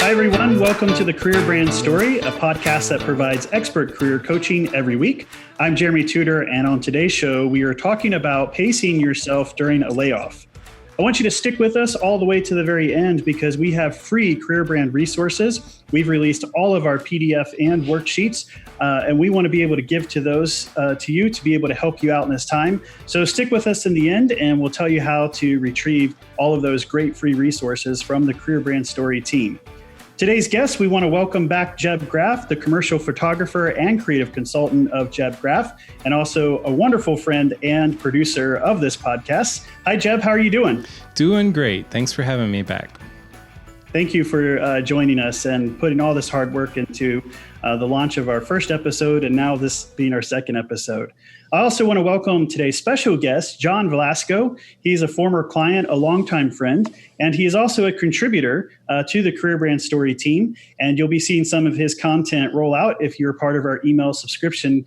Hi, everyone. Welcome to the Career Brand Story, a podcast that provides expert career coaching every week. I'm Jeremy Tudor, and on today's show, we are talking about pacing yourself during a layoff. I want you to stick with us all the way to the very end because we have free career brand resources. We've released all of our PDF and worksheets, and we want to be able to give to those to you to be able to help you out in this time. So stick with us in the end, and we'll tell you how to retrieve all of those great free resources from the Career Brand Story team. Today's guest, we want to welcome back Jeb Graff, the commercial photographer and creative consultant of Jeb Graff, and also a wonderful friend and producer of this podcast. Hi, Jeb. How are you doing? Doing great. Thanks for having me back. Thank you for joining us and putting all this hard work into the launch of our first episode, and now this being our second episode. I also want to welcome today's special guest, John Velasco. He's a former client, a longtime friend, and he is also a contributor to the Career Brand Story team. And you'll be seeing some of his content roll out if you're part of our email subscription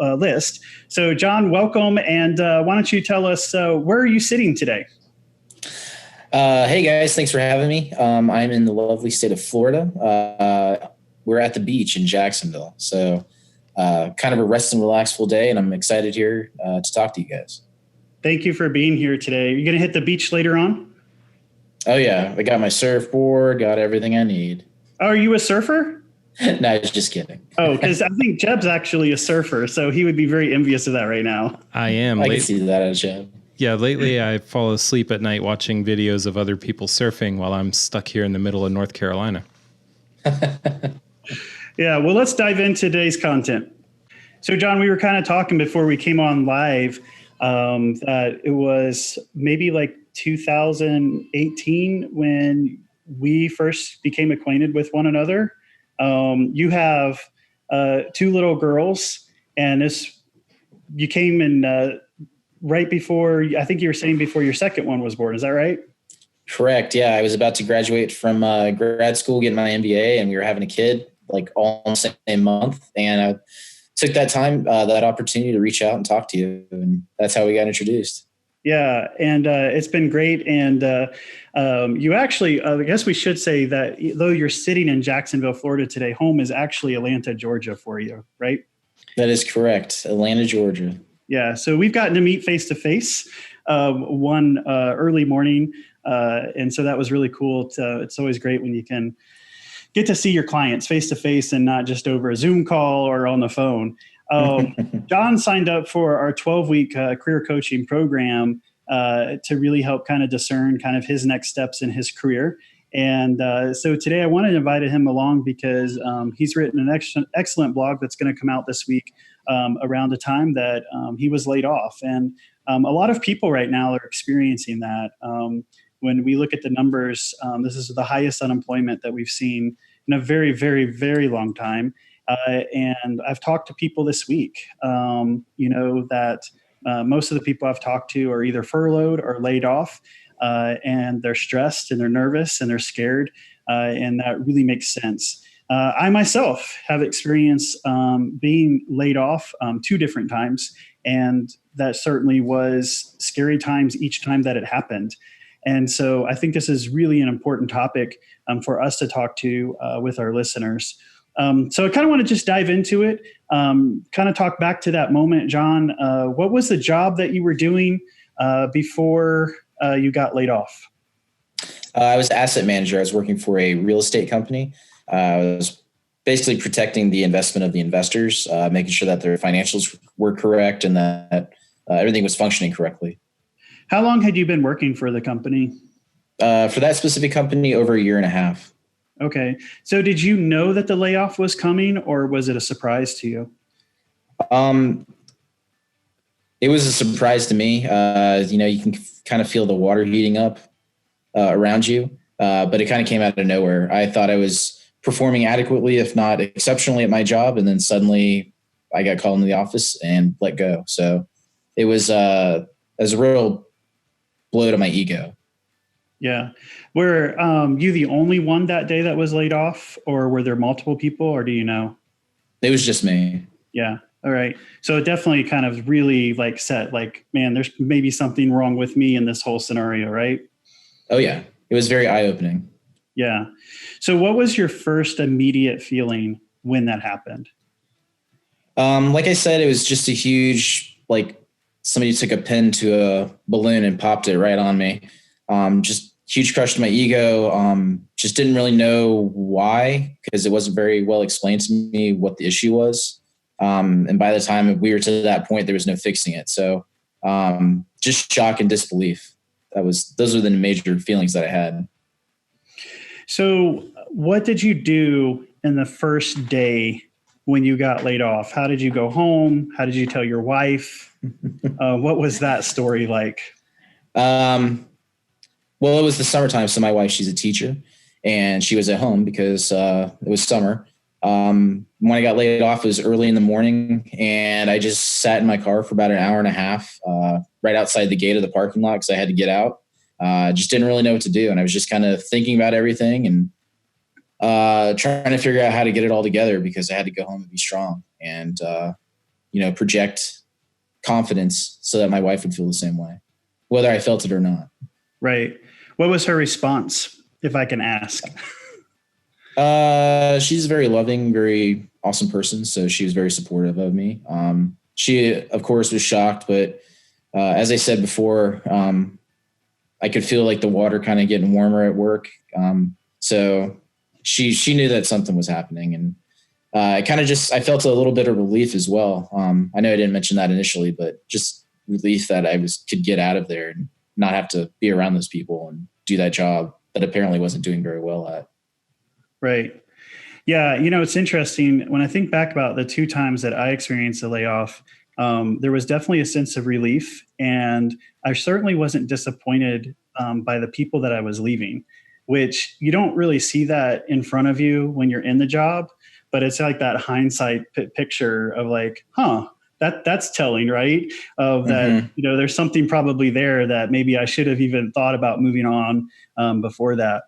list. So, John, welcome. And why don't you tell us, where are you sitting today? Hey, guys. Thanks for having me. I'm in the lovely state of Florida. We're at the beach in Jacksonville. So kind of a rest and relax full day, and I'm excited here to talk to you guys. Thank you for being here today. You're going to hit the beach later on? Oh, yeah. I got my surfboard, got everything I need. Oh, are you a surfer? No, just kidding. Oh, because I think Jeb's actually a surfer, so he would be very envious of that right now. I am. I can see that as Jeb. Yeah, lately I fall asleep at night watching videos of other people surfing while I'm stuck here in the middle of North Carolina. Yeah, well, let's dive into today's content. So, John, we were kind of talking before we came on live that it was maybe like 2018 when we first became acquainted with one another. You have two little girls, and you came in right before, I think you were saying before your second one was born. Is that right? Correct. Yeah, I was about to graduate from grad school, getting my MBA, and we were having a kid like all in the same month. And I took that time, that opportunity to reach out and talk to you. And that's how we got introduced. Yeah. And it's been great. And you actually, I guess we should say that though you're sitting in Jacksonville, Florida today, home is actually Atlanta, Georgia for you, right? That is correct. Atlanta, Georgia. Yeah. So we've gotten to meet face to face one early morning. And so that was really cool. It's always great when you can get to see your clients face to face and not just over a Zoom call or on the phone. John signed up for our 12-week career coaching program to really help kind of discern kind of his next steps in his career. And so today I wanted to invite him along because he's written an excellent blog that's going to come out this week around the time that he was laid off. And a lot of people right now are experiencing that. When we look at the numbers, this is the highest unemployment that we've seen in a very, very, very long time. And I've talked to people this week, that most of the people I've talked to are either furloughed or laid off, and they're stressed and they're nervous and they're scared. And that really makes sense. I myself have experienced being laid off 2 different times, and that certainly was scary times each time that it happened. And so I think this is really an important topic for us to talk to with our listeners. So I kind of want to just dive into it, kind of talk back to that moment. John, what was the job that you were doing before you got laid off? I was asset manager. I was working for a real estate company. I was basically protecting the investment of the investors, making sure that their financials were correct and that everything was functioning correctly. How long had you been working for the company? For that specific company, over 1.5 years. Okay. So did you know that the layoff was coming, or was it a surprise to you? It was a surprise to me. You can kind of feel the water heating up around you, but it kind of came out of nowhere. I thought I was performing adequately, if not exceptionally at my job. And then suddenly I got called into the office and let go. So it was a real blow to my ego. Yeah. Were you the only one that day that was laid off, or were there multiple people, or do you know? It was just me. Yeah. All right. So it definitely kind of really set man, there's maybe something wrong with me in this whole scenario, right? Oh yeah. It was very eye-opening. Yeah. So what was your first immediate feeling when that happened? Like I said, it was just a huge, like somebody took a pin to a balloon and popped it right on me. Just huge crush to my ego. Just didn't really know why, because it wasn't very well explained to me what the issue was. And by the time we were to that point, there was no fixing it. So just shock and disbelief. Those were the major feelings that I had. So what did you do in the first day when you got laid off? How did you go home? How did you tell your wife? What was that story like? Well, it was the summertime. So my wife, she's a teacher, and she was at home because it was summer. When I got laid off, it was early in the morning, and I just sat in my car for about an hour and a half right outside the gate of the parking lot because I had to get out. Just didn't really know what to do. And I was just kind of thinking about everything and trying to figure out how to get it all together because I had to go home and be strong and, project confidence so that my wife would feel the same way, whether I felt it or not. Right. What was her response, if I can ask? She's a very loving, very awesome person. So she was very supportive of me. She, of course, was shocked, but as I said before, I could feel like the water kind of getting warmer at work. So she knew that something was happening, and I felt a little bit of relief as well. I know I didn't mention that initially, but just relief that I could get out of there and not have to be around those people and do that job that apparently wasn't doing very well at. Right. Yeah. It's interesting when I think back about the 2 times that I experienced a layoff. There was definitely a sense of relief, and I certainly wasn't disappointed by the people that I was leaving, which you don't really see that in front of you when you're in the job, but it's like that hindsight picture of like, that's telling, right? Of that, there's something probably there that maybe I should have even thought about moving on before that.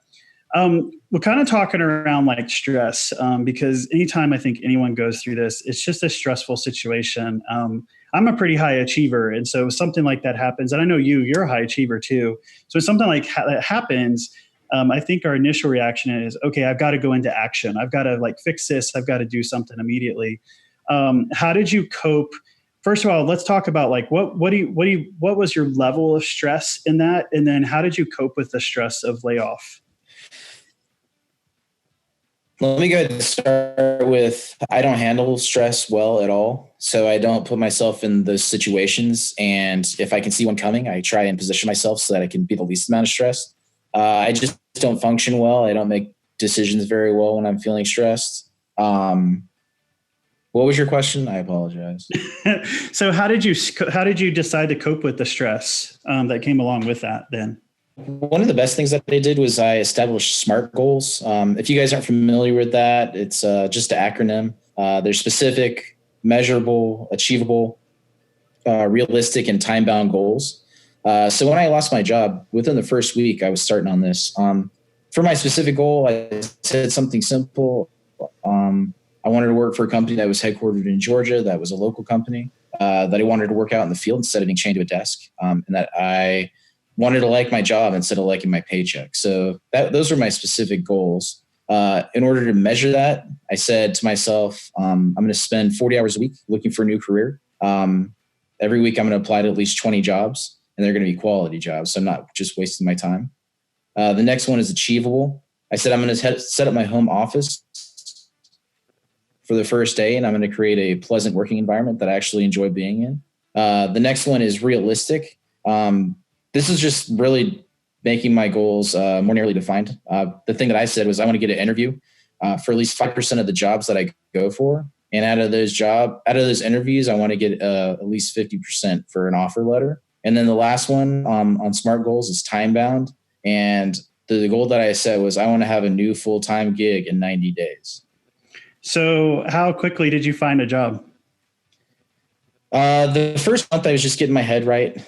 We're kind of talking around like stress because anytime I think anyone goes through this, it's just a stressful situation. I'm a pretty high achiever. And so something like that happens. And I know you're a high achiever too. So something like that happens. I think our initial reaction is, okay, I've got to go into action. I've got to like fix this. I've got to do something immediately. How did you cope? First of all, let's talk about like what was your level of stress in that? And then how did you cope with the stress of layoff? Let me go ahead and start with, I don't handle stress well at all. So I don't put myself in those situations. And if I can see one coming, I try and position myself so that I can be the least amount of stress. I just don't function well. I don't make decisions very well when I'm feeling stressed. What was your question? I apologize. So how did you decide to cope with the stress that came along with that then? One of the best things that I did was I established SMART goals. If you guys aren't familiar with that, it's just an acronym. They're specific, measurable, achievable, realistic, and time-bound goals. So when I lost my job, within the first week, I was starting on this. For my specific goal, I said something simple. I wanted to work for a company that was headquartered in Georgia, that was a local company, that I wanted to work out in the field instead of being chained to a desk, and that I wanted to like my job instead of liking my paycheck. So those were my specific goals. In order to measure that, I said to myself, I'm going to spend 40 hours a week looking for a new career. Every week I'm going to apply to at least 20 jobs, and they're going to be quality jobs. So I'm not just wasting my time. The next one is achievable. I said, I'm going to set up my home office for the first day, and I'm going to create a pleasant working environment that I actually enjoy being in. The next one is realistic. This is just really making my goals more narrowly defined. The thing that I said was I want to get an interview for at least 5% of the jobs that I go for. And out of those interviews, I want to get at least 50% for an offer letter. And then the last one on SMART goals is time bound. And the goal that I set was I want to have a new full-time gig in 90 days. So how quickly did you find a job? The first month I was just getting my head right.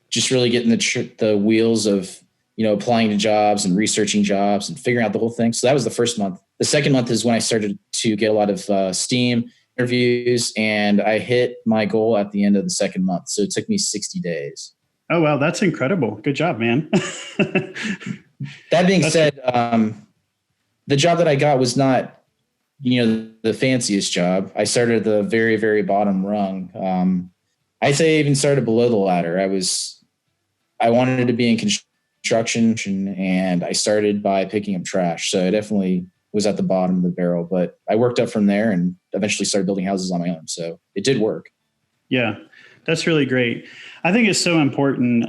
Just really getting the wheels of, applying to jobs and researching jobs and figuring out the whole thing. So that was the first month. The second month is when I started to get a lot of steam interviews, and I hit my goal at the end of the second month. So it took me 60 days. Oh, wow. That's incredible. Good job, man. That being said, the job that I got was not, the fanciest job. I started at the very, very bottom rung. I'd say I even started below the ladder. I wanted to be in construction, and I started by picking up trash. So I definitely was at the bottom of the barrel, but I worked up from there and eventually started building houses on my own. So it did work. Yeah, that's really great. I think it's so important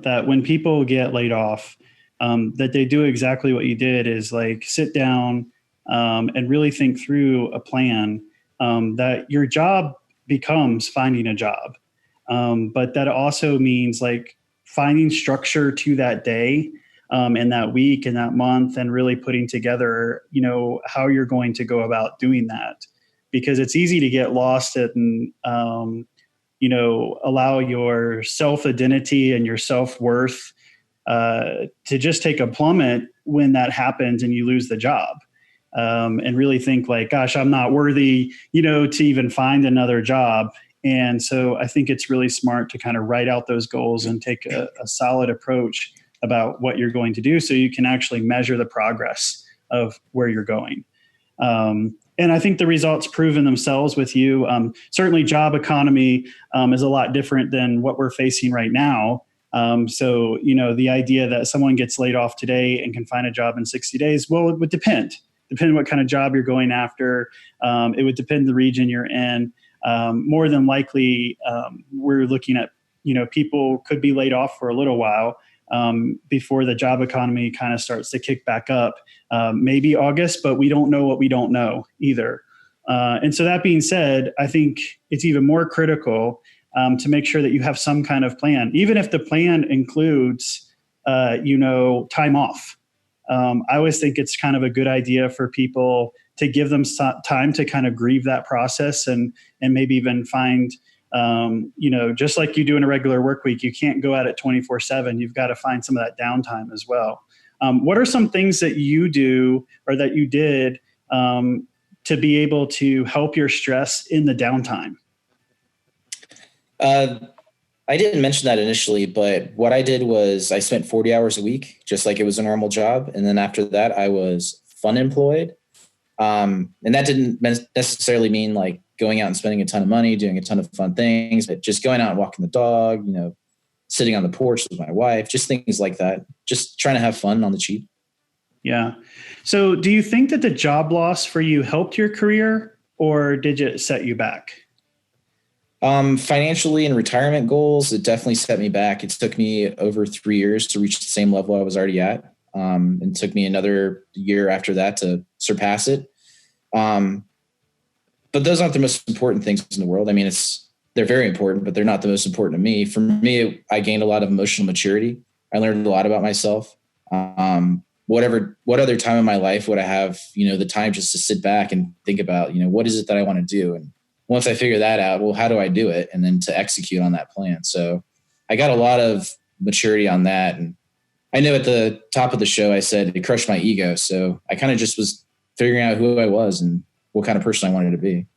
that when people get laid off, that they do exactly what you did, is like sit down and really think through a plan, that your job becomes finding a job. But that also means like finding structure to that day, and that week and that month, and really putting together, how you're going to go about doing that. Because it's easy to get lost in, allow your self-identity and your self-worth to just take a plummet when that happens and you lose the job. And really think like, gosh, I'm not worthy, to even find another job. And so I think it's really smart to kind of write out those goals and take a solid approach about what you're going to do, so you can actually measure the progress of where you're going. And I think the results proven themselves with you. Certainly job economy is a lot different than what we're facing right now. So, the idea that someone gets laid off today and can find a job in 60 days, well, it would depend what kind of job you're going after. It would depend the region you're in. More than likely, we're looking at, people could be laid off for a little while before the job economy kind of starts to kick back up. Maybe August, but we don't know what we don't know either. And so that being said, I think it's even more critical to make sure that you have some kind of plan, even if the plan includes, time off. I always think it's kind of a good idea for people to give them time to kind of grieve that process, and maybe even find, just like you do in a regular work week, you can't go at it 24/7. You've got to find some of that downtime as well. What are some things that you do or that you did to be able to help your stress in the downtime? I didn't mention that initially, but what I did was I spent 40 hours a week, just like it was a normal job. And then after that, I was fun employed. And that didn't necessarily mean like going out and spending a ton of money, doing a ton of fun things, but just going out and walking the dog, sitting on the porch with my wife, just things like that. Just trying to have fun on the cheap. Yeah. So do you think that the job loss for you helped your career, or did it set you back? Financially and retirement goals, it definitely set me back. It took me over 3 years to reach the same level I was already at. And took me another year after that to surpass it. But those aren't the most important things in the world. I mean, they're very important, but they're not the most important to me. For me, I gained a lot of emotional maturity. I learned a lot about myself. What other time in my life would I have, the time just to sit back and think about, what is it that I want to do? And once I figure that out, well, how do I do it? And then to execute on that plan. So I got a lot of maturity on that. And I know at the top of the show, I said it crushed my ego. So I kind of just was figuring out who I was and what kind of person I wanted to be.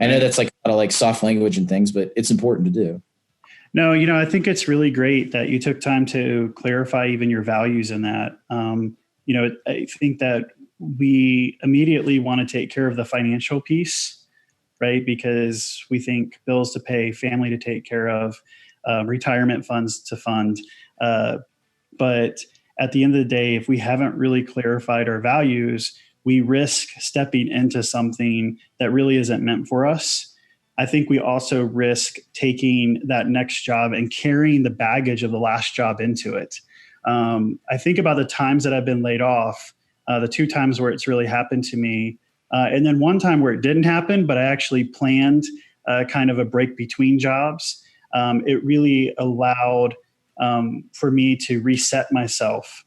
I know that's like a lot of like soft language and things, but it's important to do. No, I think it's really great that you took time to clarify even your values in that. I think that we immediately want to take care of the financial piece, right? Because we think bills to pay, family to take care of, retirement funds to fund. But at the end of the day, if we haven't really clarified our values, we risk stepping into something that really isn't meant for us. I think we also risk taking that next job and carrying the baggage of the last job into it. I think about the times that I've been laid off, the 2 times where it's really happened to me, and then one time where it didn't happen, but I actually planned kind of a break between jobs. It really allowed for me to reset myself,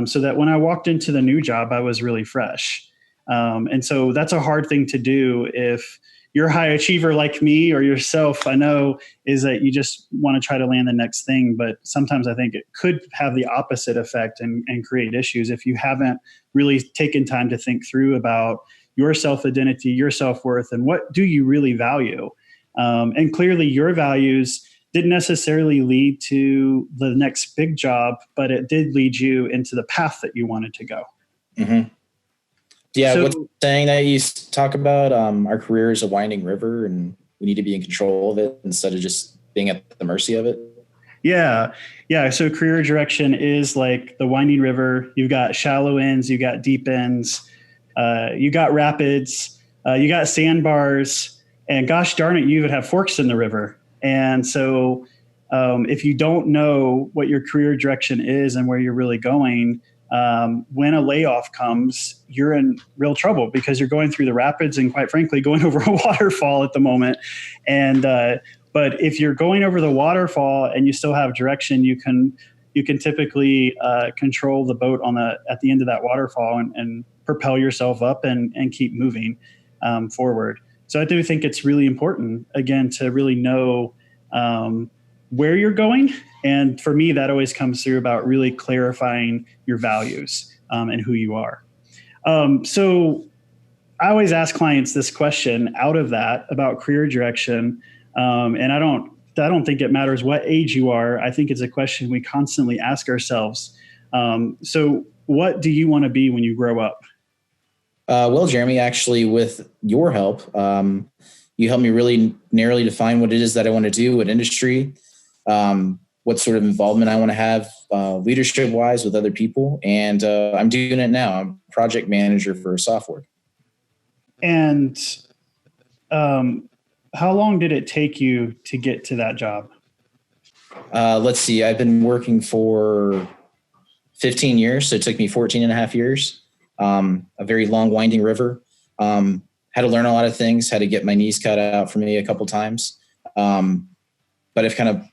so that when I walked into the new job, I was really fresh. And so that's a hard thing to do if you're a high achiever like me or yourself. I know is that you just want to try to land the next thing, but sometimes I think it could have the opposite effect and create issues if you haven't really taken time to think through about your self-identity, your self-worth, and what do you really value. And clearly your values didn't necessarily lead to the next big job, but it did lead you into the path that you wanted to go. Mm-hmm. Yeah, So, what's the saying that you talk about? Our career is a winding river, and we need to be in control of it instead of just being at the mercy of it. yeah. Yeah. So career direction is like the winding river. You've got shallow ends, you got deep ends, you got rapids, you got sandbars, and gosh darn it, you even have forks in the river. And so if you don't know what your career direction is and where you're really going, when a layoff comes, you're in real trouble because you're going through the rapids and, quite frankly, going over a waterfall at the moment. And but if you're going over the waterfall and you still have direction, you can typically control the boat at the end of that waterfall and propel yourself up and keep moving forward. So I do think it's really important, again, to really know where you're going. And for me, that always comes through about really clarifying your values and who you are. So I always ask clients this question out of that about career direction. And I don't think it matters what age you are. I think it's a question we constantly ask ourselves. So what do you want to be when you grow up? Well, Jeremy, actually, with your help, you helped me really narrowly define what it is that I want to do, what industry, what sort of involvement I want to have leadership wise with other people. And I'm doing it now. I'm a project manager for software. And how long did it take you to get to that job? Let's see. I've been working for 15 years. So it took me 14 and a half years. A very long winding river. Had to learn a lot of things, had to get my knees cut out for me a couple times. But I've kind of,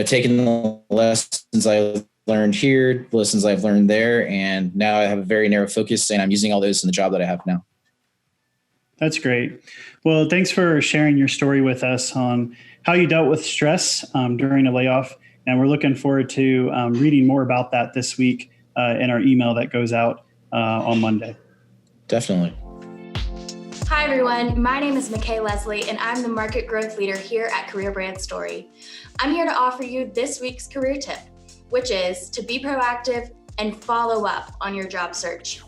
taken the lessons I learned here, the lessons I've learned there. And now I have a very narrow focus and I'm using all those in the job that I have now. That's great. Well, thanks for sharing your story with us on how you dealt with stress during a layoff. And we're looking forward to reading more about that this week in our email that goes out on Monday. Definitely. Hi, everyone. My name is McKay Leslie, and I'm the Market Growth Leader here at Career Brand Story. I'm here to offer you this week's career tip, which is to be proactive and follow up on your job search.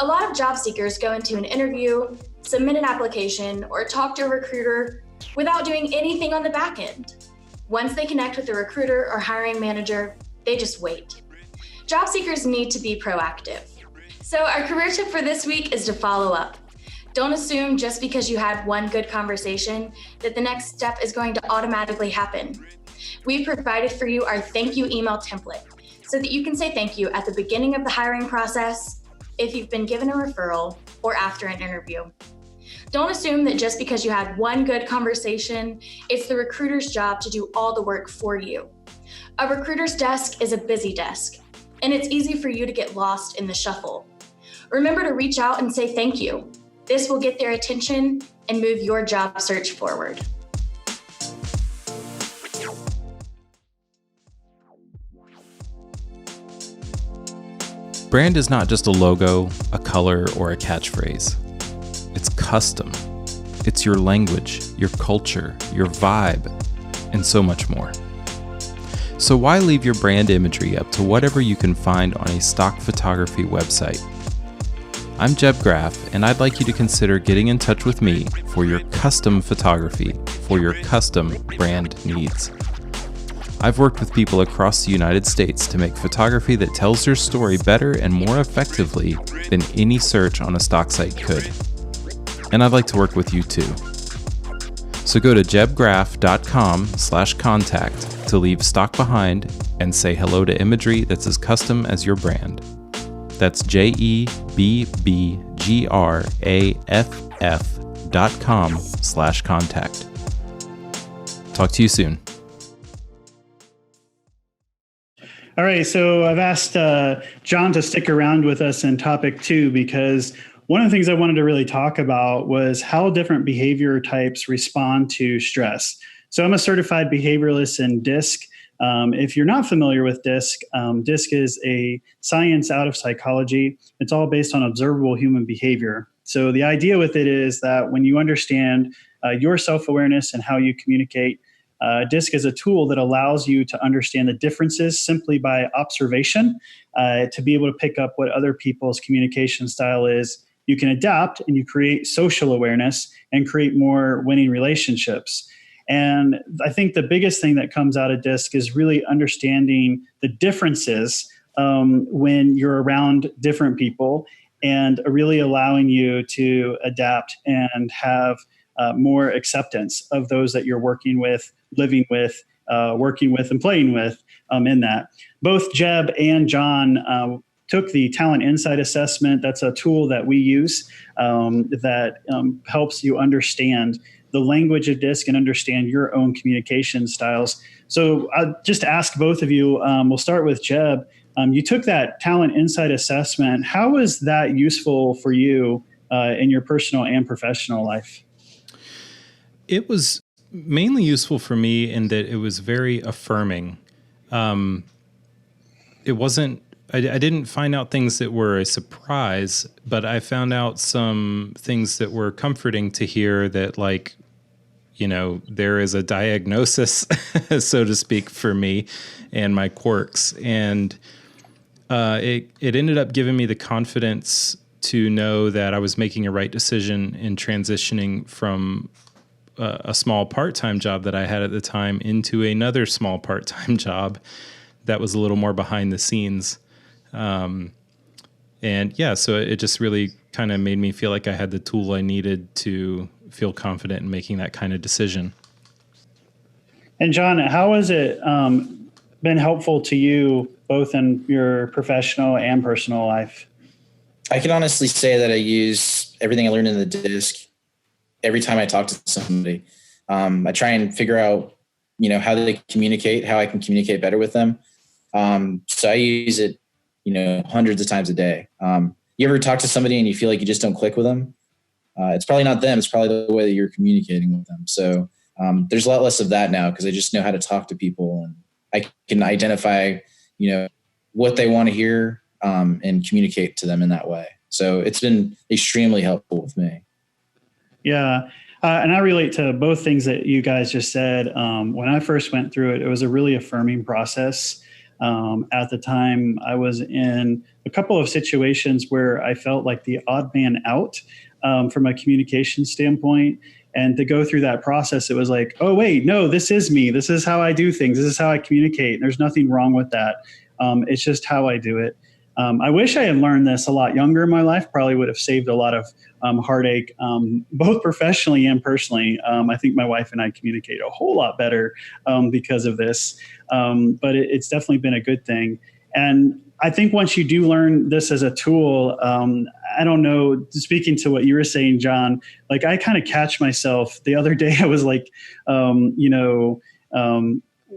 A lot of job seekers go into an interview, submit an application, or talk to a recruiter without doing anything on the back end. Once they connect with the recruiter or hiring manager, they just wait. Job seekers need to be proactive. So our career tip for this week is to follow up. Don't assume just because you had one good conversation that the next step is going to automatically happen. We've provided for you our thank you email template so that you can say thank you at the beginning of the hiring process, if you've been given a referral, or after an interview. Don't assume that just because you had one good conversation, it's the recruiter's job to do all the work for you. A recruiter's desk is a busy desk, and it's easy for you to get lost in the shuffle. Remember to reach out and say thank you. This will get their attention and move your job search forward. Brand is not just a logo, a color, or a catchphrase. It's custom. It's your language, your culture, your vibe, and so much more. So why leave your brand imagery up to whatever you can find on a stock photography website? I'm Jeb Graff, and I'd like you to consider getting in touch with me for your custom photography for your custom brand needs. I've worked with people across the United States to make photography that tells their story better and more effectively than any search on a stock site could. And I'd like to work with you too. So go to jebgraff.com/contact to leave stock behind and say hello to imagery that's as custom as your brand. That's jebbraff.com/contact. Talk to you soon. All right, so I've asked John to stick around with us in topic 2 because one of the things I wanted to really talk about was how different behavior types respond to stress. So I'm a certified behavioralist in DISC. If you're not familiar with DISC, DISC is a science out of psychology. It's all based on observable human behavior. So the idea with it is that when you understand your self-awareness and how you communicate, DISC is a tool that allows you to understand the differences simply by observation, to be able to pick up what other people's communication style is. You can adapt and you create social awareness and create more winning relationships. And I think the biggest thing that comes out of DISC is really understanding the differences when you're around different people, and really allowing you to adapt and have more acceptance of those that you're working with, living with, working with, and playing with in that. Both Jeb and John took the Talent Insight Assessment. That's a tool that we use that helps you understand the language of DISC and understand your own communication styles. So I'll just ask both of you, we'll start with Jeb. You took that Talent Insight Assessment. How was that useful for you in your personal and professional life? It was mainly useful for me in that it was very affirming. It wasn't, I didn't find out things that were a surprise, but I found out some things that were comforting to hear, that, like, you know, there is a diagnosis, so to speak, for me and my quirks. And it ended up giving me the confidence to know that I was making a right decision in transitioning from a small part-time job that I had at the time into another small part-time job that was a little more behind the scenes. And yeah, so it just really kind of made me feel like I had the tool I needed to feel confident in making that kind of decision. And John, how has it been helpful to you both in your professional and personal life? I can honestly say that I use everything I learned in the DISC every time I talk to somebody. I try and figure out, you know, how they communicate, how I can communicate better with them. So I use it, you know, hundreds of times a day. You ever talk to somebody and you feel like you just don't click with them? It's probably not them. It's probably the way that you're communicating with them. So there's a lot less of that now, because I just know how to talk to people, and I can identify, you know, what they want to hear and communicate to them in that way. So it's been extremely helpful with me. Yeah. And I relate to both things that you guys just said. When I first went through it, it was a really affirming process. At the time, I was in a couple of situations where I felt like the odd man out from a communication standpoint. And to go through that process, it was like, oh, wait, no, this is me. This is how I do things. This is how I communicate. And there's nothing wrong with that. It's just how I do it. I wish I had learned this a lot younger in my life. Probably would have saved a lot of heartache, both professionally and personally. I think my wife and I communicate a whole lot better because of this. But it's definitely been a good thing. And I think once you do learn this as a tool, I don't know, speaking to what you were saying, John, like I kind of catch myself. The other day I was like,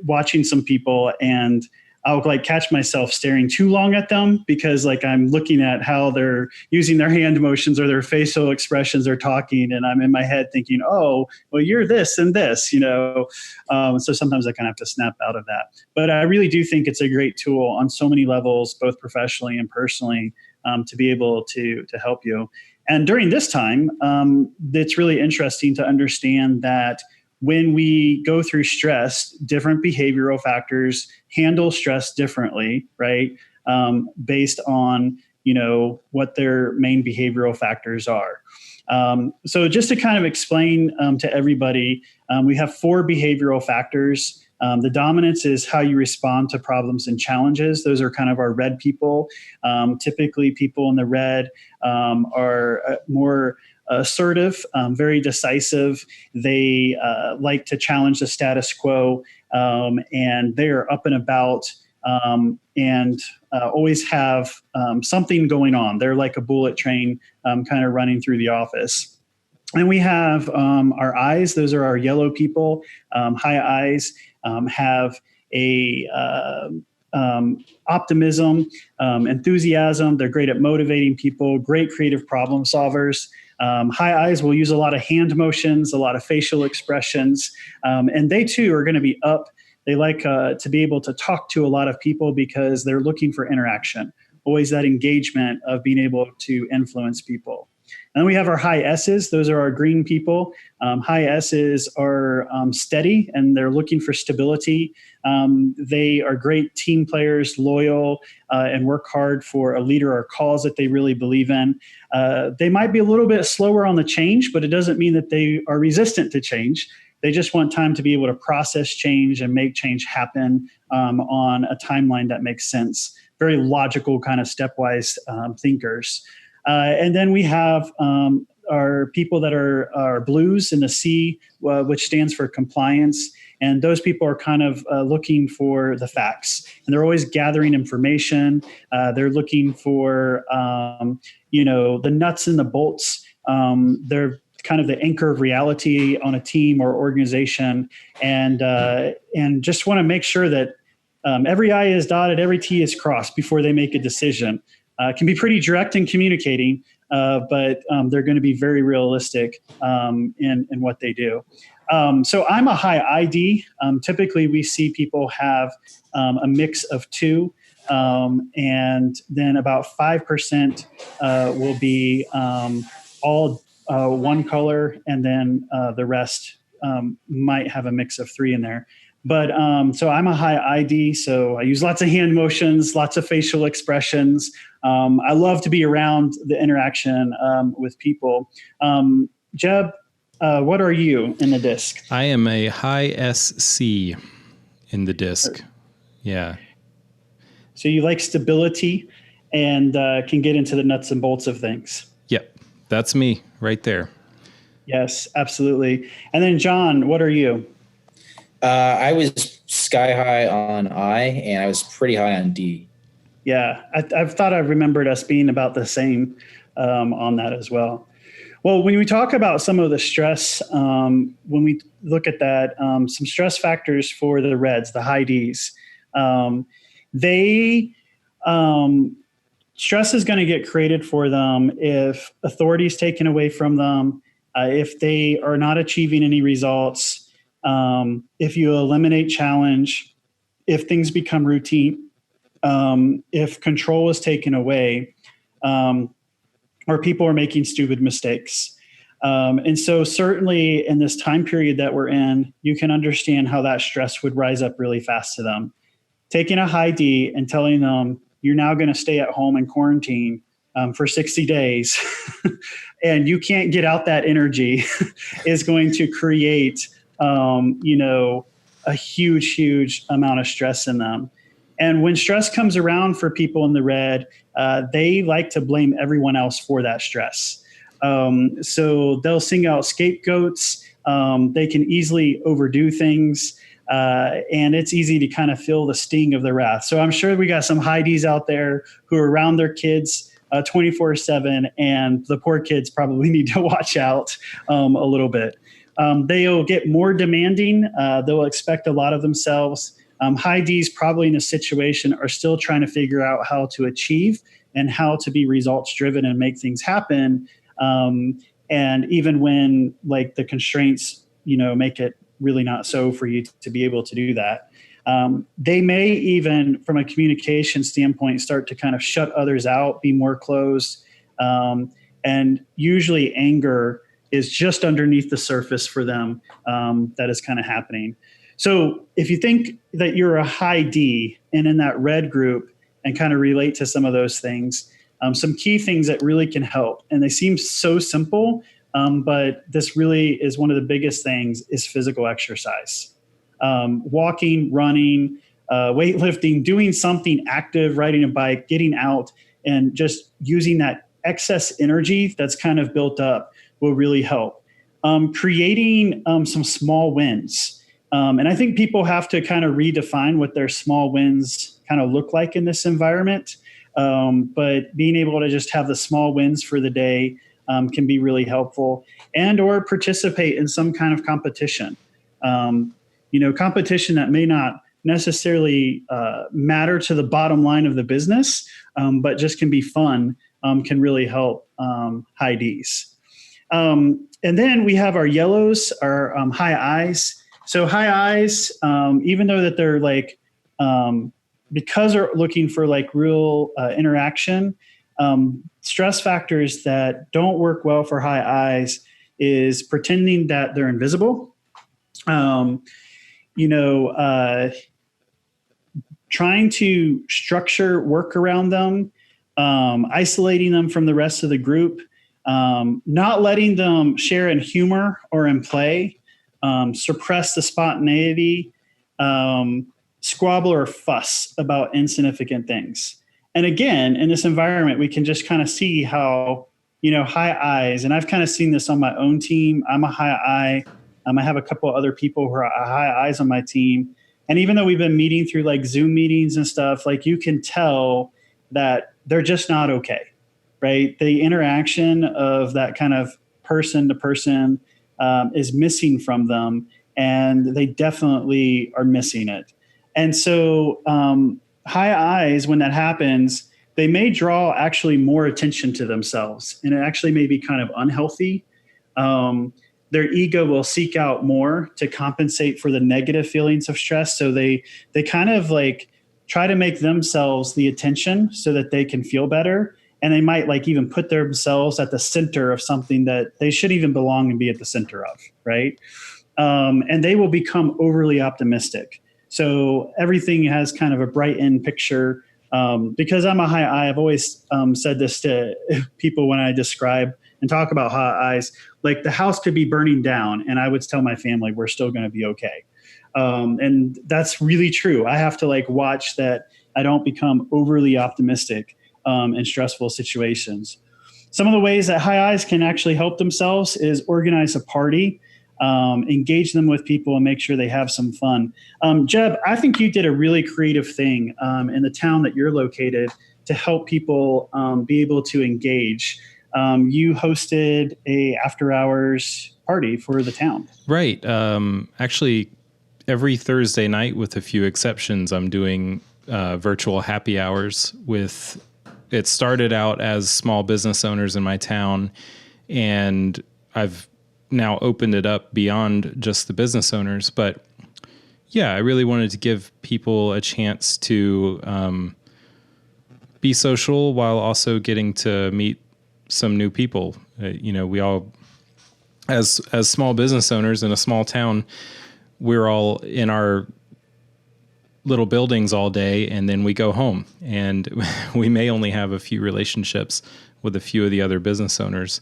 watching some people, and I'll like catch myself staring too long at them because like I'm looking at how they're using their hand motions or their facial expressions they're talking, and I'm in my head thinking, oh, well, you're this and this, you know. So sometimes I kind of have to snap out of that. But I really do think it's a great tool on so many levels, both professionally and personally, to be able to help you. And during this time, it's really interesting to understand that when we go through stress, different behavioral factors handle stress differently, right? Based on, you know, what their main behavioral factors are. So just to kind of explain to everybody, we have 4 behavioral factors. The dominance is how you respond to problems and challenges. Those are kind of our red people. Typically, people in the red are more assertive, very decisive. They like to challenge the status quo, and they are up and about and always have something going on. They're like a bullet train kind of running through the office. And we have our eyes. Those are our yellow people. High eyes have a optimism, enthusiasm. They're great at motivating people, great creative problem solvers. High eyes will use a lot of hand motions, a lot of facial expressions, and they too are going to be up. They like to be able to talk to a lot of people because they're looking for interaction, always that engagement of being able to influence people. And then we have our high S's. Those are our green people. High S's are steady, and they're looking for stability. They are great team players, loyal, and work hard for a leader or cause that they really believe in. They might be a little bit slower on the change, but it doesn't mean that they are resistant to change. They just want time to be able to process change and make change happen on a timeline that makes sense. Very logical, kind of stepwise thinkers. And then we have our people that are blues in the C, which stands for compliance. And those people are kind of looking for the facts. And they're always gathering information. They're looking for, the nuts and the bolts. They're kind of the anchor of reality on a team or organization. And just want to make sure that every I is dotted, every T is crossed before they make a decision. Can be pretty direct in communicating, but they're going to be very realistic in what they do. So I'm a high ID. Typically, we see people have a mix of two, and then about 5% will be all one color, and then the rest might have a mix of three in there. But so I'm a high ID, so I use lots of hand motions, lots of facial expressions. I love to be around the interaction with people. Jeb, what are you in the disc? I am a high SC in the disc. Yeah. So you like stability and can get into the nuts and bolts of things. Yep. That's me right there. Yes, absolutely. And then John, what are you? I was sky high on I, and I was pretty high on D. Yeah, I've thought I remembered us being about the same on that as well. Well, when we talk about some of the stress, when we look at that, some stress factors for the reds, the high Ds, stress is going to get created for them if authority is taken away from them, if they are not achieving any results, if you eliminate challenge, if things become routine, if control is taken away, or people are making stupid mistakes. And so certainly in this time period that we're in, you can understand how that stress would rise up really fast to them. Taking a high D and telling them you're now going to stay at home in quarantine for 60 days and you can't get out that energy is going to create a huge amount of stress in them. And when stress comes around for people in the red, they like to blame everyone else for that stress. So they'll sing out scapegoats. They can easily overdo things. And it's easy to kind of feel the sting of the wrath. So I'm sure we got some high Ds out there who are around their kids 24/7, and the poor kids probably need to watch out a little bit. They'll get more demanding. They'll expect a lot of themselves. High Ds probably in a situation are still trying to figure out how to achieve and how to be results driven and make things happen. And even when like the constraints, make it really not so for you to be able to do that. They may even, from a communication standpoint, start to kind of shut others out, be more closed. And usually anger is just underneath the surface for them that is kind of happening. So if you think that you're a high D and in that red group and kind of relate to some of those things, some key things that really can help, and they seem so simple, but this really is one of the biggest things is physical exercise. Walking, running, weightlifting, doing something active, riding a bike, getting out, and just using that excess energy that's kind of built up will really help. Creating some small wins. And I think people have to kind of redefine what their small wins kind of look like in this environment. But being able to just have the small wins for the day can be really helpful, and or participate in some kind of competition. Competition that may not necessarily matter to the bottom line of the business, but just can be fun, can really help high Ds. And then we have our yellows, our high Is. So high Is, even though that they're like, because they're looking for like real interaction, Stress factors that don't work well for high I's is pretending that they're invisible. Trying to structure work around them, isolating them from the rest of the group, not letting them share in humor or in play, suppress the spontaneity, squabble or fuss about insignificant things. And again, in this environment, we can just kind of see how, high I's, and I've kind of seen this on my own team. I'm a high I. I have a couple of other people who are high I's on my team. And even though we've been meeting through like Zoom meetings and stuff, like you can tell that they're just not okay, right? The interaction of that kind of person to person is missing from them, and they definitely are missing it. And so high I's, when that happens, they may draw actually more attention to themselves, and it actually may be kind of unhealthy. Their ego will seek out more to compensate for the negative feelings of stress. So they kind of like try to make themselves the attention so that they can feel better. And they might like even put themselves at the center of something that they should even belong and be at the center of, right? And they will become overly optimistic. So everything has kind of a bright end picture. Because I'm a high I, I've always said this to people when I describe and talk about high I's, like the house could be burning down and I would tell my family we're still going to be okay. And that's really true. I have to like watch that I don't become overly optimistic in stressful situations. Some of the ways that high I's can actually help themselves is organize a party, engage them with people, and make sure they have some fun. Jeb, I think you did a really creative thing in the town that you're located to help people be able to engage. You hosted a after-hours party for the town. Right. Actually, every Thursday night, with a few exceptions, I'm doing virtual happy hours with. It started out as small business owners in my town, and I've now opened it up beyond just the business owners. But yeah, I really wanted to give people a chance to be social while also getting to meet some new people. We all, as small business owners in a small town, we're all in our little buildings all day, and then we go home, and we may only have a few relationships with a few of the other business owners.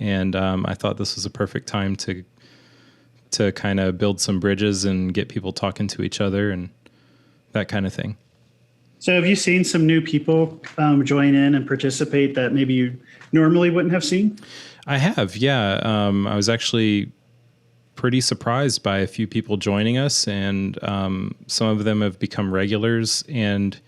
And I thought this was a perfect time to kind of build some bridges and get people talking to each other and that kind of thing. So have you seen some new people join in and participate that maybe you normally wouldn't have seen? I have, yeah. I was actually pretty surprised by a few people joining us, and some of them have become regulars. And,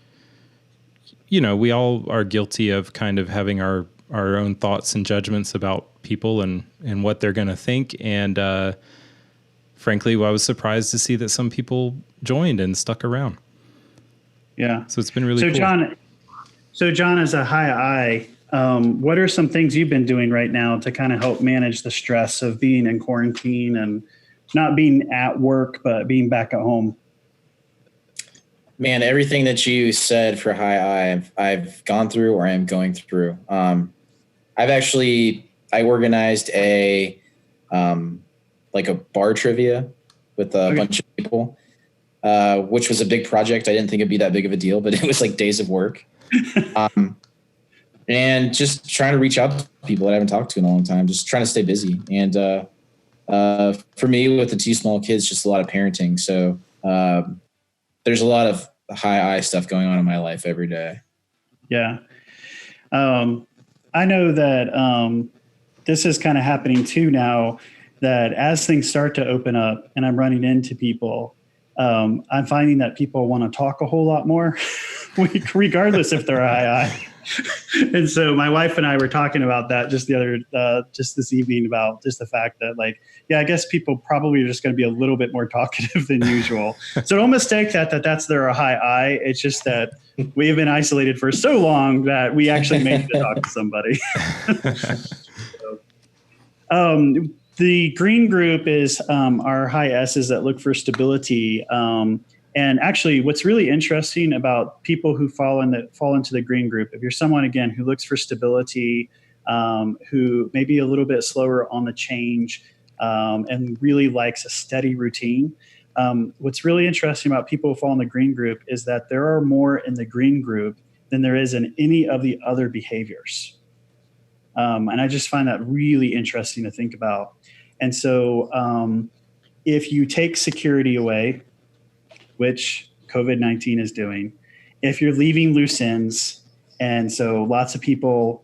we all are guilty of kind of having our own thoughts and judgments about people and what they're going to think. And frankly, I was surprised to see that some people joined and stuck around. Yeah. So it's been really cool. John, as a high I, what are some things you've been doing right now to kind of help manage the stress of being in quarantine and not being at work, but being back at home? Man, everything that you said for high I, I've gone through or I am going through. I organized a bar trivia with a bunch of people, which was a big project. I didn't think it'd be that big of a deal, but it was like days of work. And just trying to reach out to people that I haven't talked to in a long time, just trying to stay busy. And for me, with the two small kids, just a lot of parenting. So there's a lot of high I stuff going on in my life every day. Yeah. I know that this is kind of happening too now, that as things start to open up and I'm running into people, I'm finding that people want to talk a whole lot more, regardless if they're high I. And so my wife and I were talking about that just this evening, about just the fact that I guess people probably are just going to be a little bit more talkative than usual. So don't mistake that's their high I. It's just that we have been isolated for so long that we actually made to talk to somebody. The green group is our high S's that look for stability. And actually, what's really interesting about people who fall into the green group, if you're someone, again, who looks for stability, who may be a little bit slower on the change, and really likes a steady routine, what's really interesting about people who fall in the green group is that there are more in the green group than there is in any of the other behaviors. And I just find that really interesting to think about. And so if you take security away, which COVID-19 is doing, if you're leaving loose ends, and so lots of people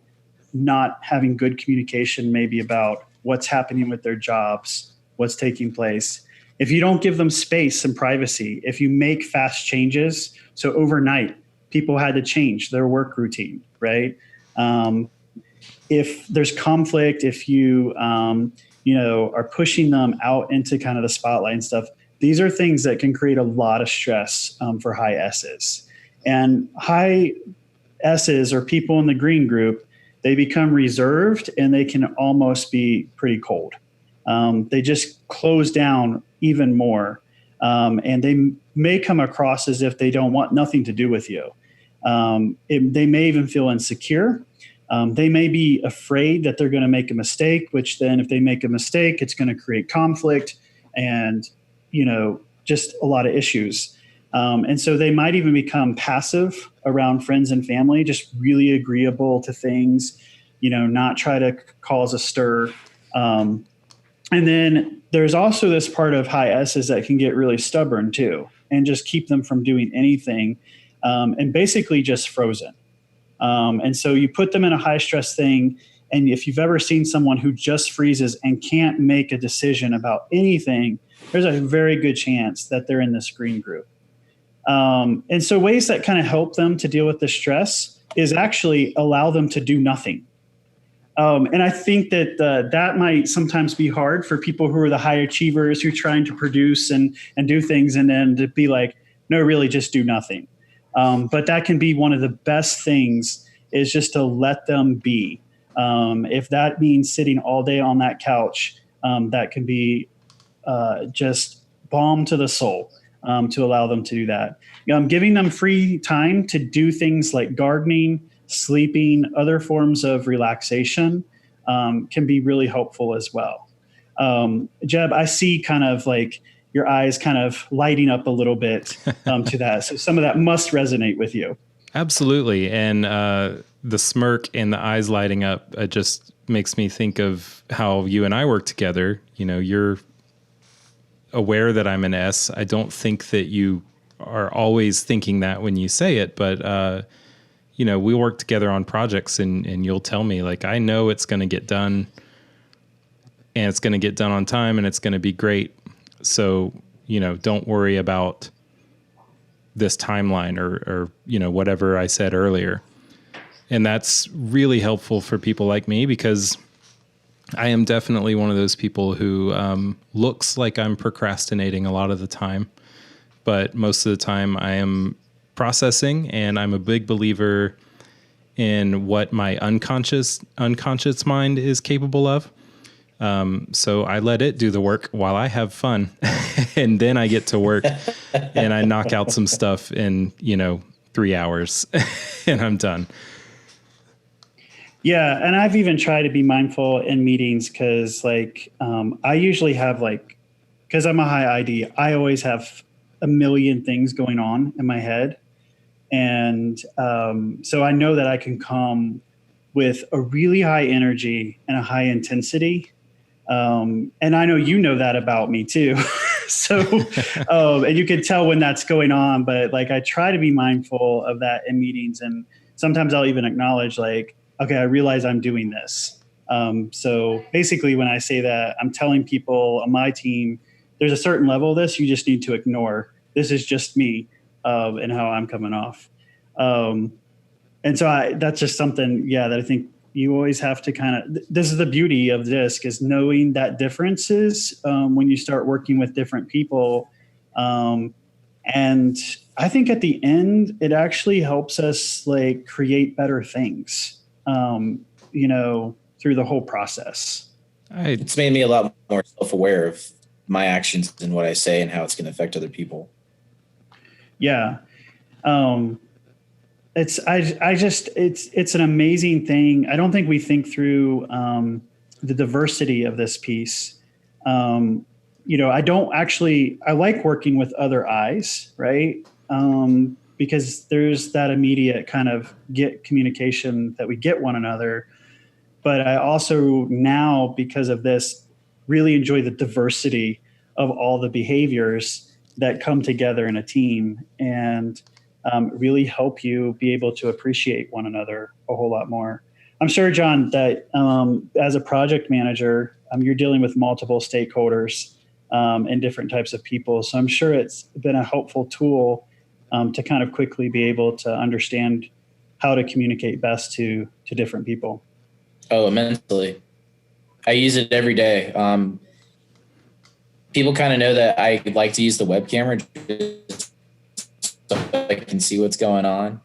not having good communication maybe about what's happening with their jobs, what's taking place, if you don't give them space and privacy, if you make fast changes, so overnight, people had to change their work routine, right? If there's conflict, if you are pushing them out into kind of the spotlight and stuff, these are things that can create a lot of stress for high S's. And high S's, or people in the green group, they become reserved and they can almost be pretty cold. They just close down even more. And they may come across as if they don't want nothing to do with you. They may even feel insecure. They may be afraid that they're going to make a mistake, which then if they make a mistake, it's going to create conflict and, just a lot of issues. And so they might even become passive around friends and family, just really agreeable to things, not try to cause a stir. And then there's also this part of high S's that can get really stubborn too, and just keep them from doing anything, and basically just frozen. And so you put them in a high stress thing. And if you've ever seen someone who just freezes and can't make a decision about anything, there's a very good chance that they're in this green group. And so ways that kind of help them to deal with the stress is actually allow them to do nothing. And I think that that might sometimes be hard for people who are the high achievers who are trying to produce and do things, and then to be like, no, really just do nothing. But that can be one of the best things, is just to let them be. If that means sitting all day on that couch, that can be just balm to the soul, to allow them to do that. Giving them free time to do things like gardening, sleeping, other forms of relaxation can be really helpful as well. Jeb, I see kind of like your eyes kind of lighting up a little bit to that. So some of that must resonate with you. Absolutely. And the smirk and the eyes lighting up, it just makes me think of how you and I work together. You're aware that I'm an S. I don't think that you are always thinking that when you say it, but we work together on projects, and you'll tell me, like, I know it's going to get done, and it's going to get done on time, and it's going to be great. So, don't worry about this timeline or whatever I said earlier. And that's really helpful for people like me, because I am definitely one of those people who looks like I'm procrastinating a lot of the time, but most of the time I am processing, and I'm a big believer in what my unconscious mind is capable of. So I let it do the work while I have fun, and then I get to work and I knock out some stuff in, 3 hours and I'm done. Yeah. And I've even tried to be mindful in meetings, because I usually have because I'm a high ID, I always have a million things going on in my head. And so I know that I can come with a really high energy and a high intensity. And I know that about me too. So, and you can tell when that's going on, but I try to be mindful of that in meetings. And sometimes I'll even acknowledge okay, I realize I'm doing this. So basically when I say that, I'm telling people on my team, there's a certain level of this you just need to ignore. This is just me, and how I'm coming off. And so that's just something, that I think you always have to this is the beauty of DISC, is knowing that differences when you start working with different people. And I think at the end, it actually helps us create better things, through the whole process. It's made me a lot more self-aware of my actions and what I say and how it's going to affect other people. Yeah. It's an amazing thing. I don't think we think through the diversity of this piece. I like working with other eyes, right? Because there's that immediate kind of communication that we get one another. But I also now, because of this, really enjoy the diversity of all the behaviors that come together in a team and really help you be able to appreciate one another a whole lot more. I'm sure, John, that as a project manager, you're dealing with multiple stakeholders and different types of people. So I'm sure it's been a helpful tool to kind of quickly be able to understand how to communicate best to different people. Oh, immensely. I use it every day. People kind of know that I like to use the web camera just so I can see what's going on.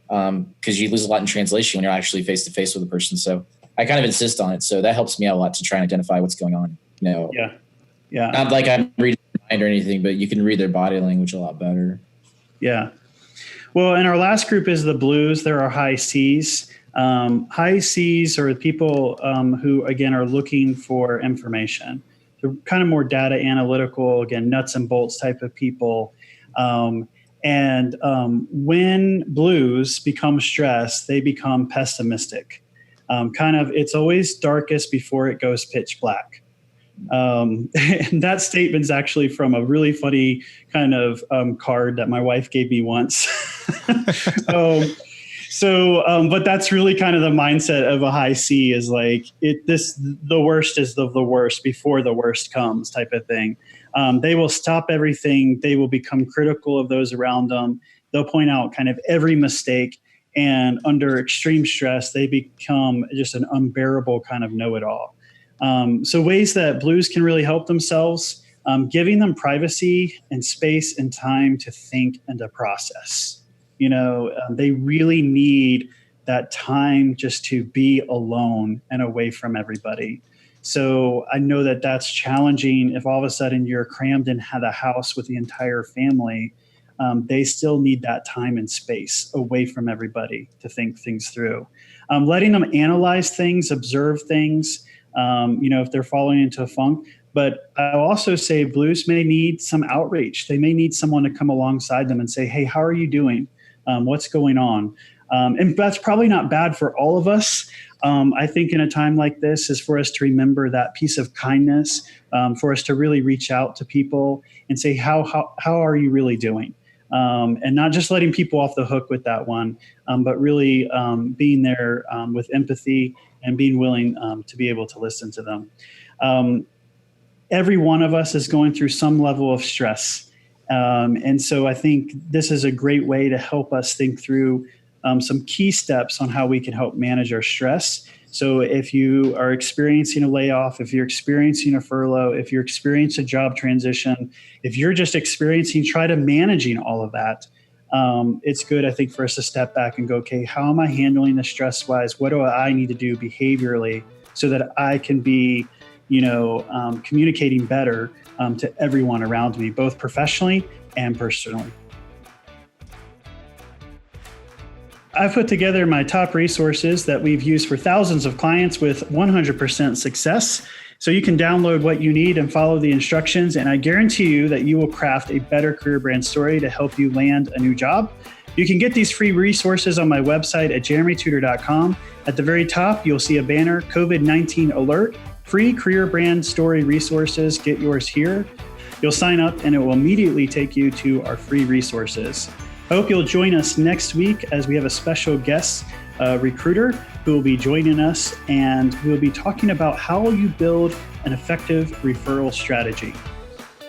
Because you lose a lot in translation when you're actually face to face with a person. So I kind of insist on it. So that helps me out a lot to try and identify what's going on. Yeah. Not like I'm reading their mind or anything, but you can read their body language a lot better. Yeah. Well, and our last group is the blues. There are high C's. High C's are people who, again, are looking for information. They're kind of more data analytical, again, nuts and bolts type of people. When blues become stressed, they become pessimistic. It's always darkest before it goes pitch black. And that statement is actually from a really funny kind of card that my wife gave me once. But that's really kind of the mindset of a high C is like the worst is the worst before the worst comes type of thing. They will stop everything. They will become critical of those around them. They'll point out kind of every mistake, and under extreme stress, they become just an unbearable kind of know-it-all. So ways that blues can really help themselves, giving them privacy and space and time to think and to process. They really need that time just to be alone and away from everybody. So I know that that's challenging if all of a sudden you're crammed in the house with the entire family. They still need that time and space away from everybody to think things through. Letting them analyze things, observe things, if they're falling into a funk. But I'll also say blues may need some outreach. They may need someone to come alongside them and say, hey, how are you doing? What's going on? And that's probably not bad for all of us. I think in a time like this is for us to remember that piece of kindness, for us to really reach out to people and say, how are you really doing? And not just letting people off the hook with that one, but really being there with empathy and being willing to be able to listen to them. Every one of us is going through some level of stress. And so I think this is a great way to help us think through some key steps on how we can help manage our stress. So if you are experiencing a layoff, if you're experiencing a furlough, if you're experiencing a job transition, if you're just try to managing all of that, it's good, I think, for us to step back and go, okay, how am I handling the stress wise? What do I need to do behaviorally so that I can be, communicating better to everyone around me, both professionally and personally. I've put together my top resources that we've used for thousands of clients with 100% success. So you can download what you need and follow the instructions. And I guarantee you that you will craft a better career brand story to help you land a new job. You can get these free resources on my website at jeremytudor.com. At the very top, you'll see a banner, COVID-19 alert, free career brand story resources. Get yours here. You'll sign up and it will immediately take you to our free resources. I hope you'll join us next week as we have a special guest recruiter who will be joining us, and we'll be talking about how you build an effective referral strategy.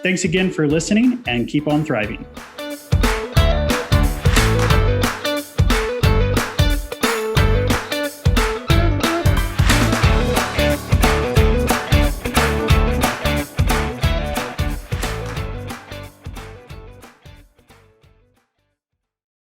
Thanks again for listening, and keep on thriving.